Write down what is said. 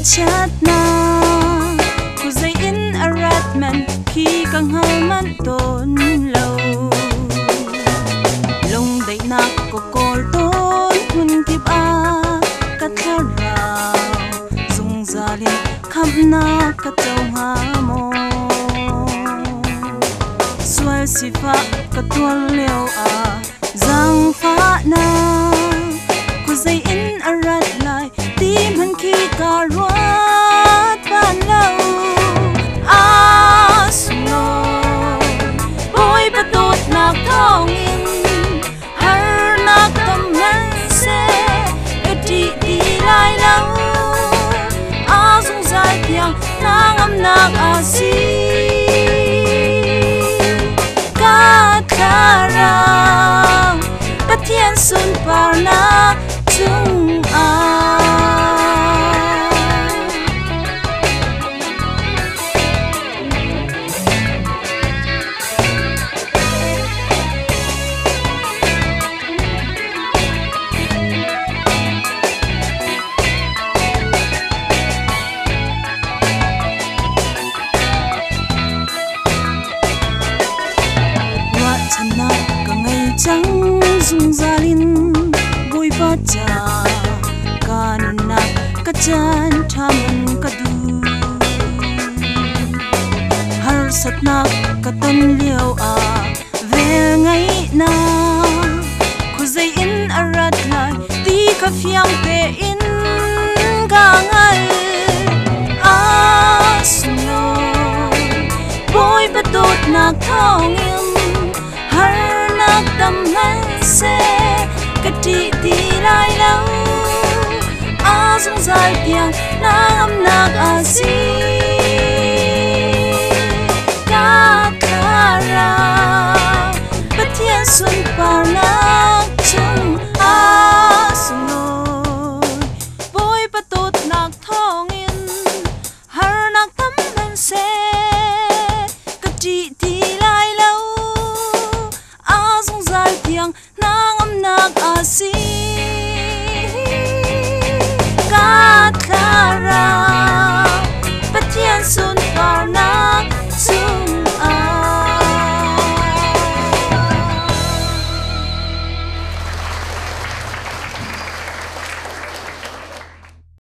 chat na ku zai in aratman khi kang hal man ton lo long dai na ko kol ton hun kip a ka thara zung zalin kham na ka chau ha mo swal sifa ka tual leo a zang fa na ku zai in arat lai tim han khi ka ruat ban lâu a suno boy patot nak thong in har nak tam nan se eti di lai lâu a sung sai piang nang am nak a si ka thara pathian sun par na chung a chẳng dung zalin bui ba cha kanuna kachan thaman kadu har satna katan liao a vel ngai na khuzai in arat lai ti ka fiang te in ga ngal a suno boy patot nak thong in har tâm nan se kati ti lai lâu a sung sai piang nam nak a si ka thara pathian sun par na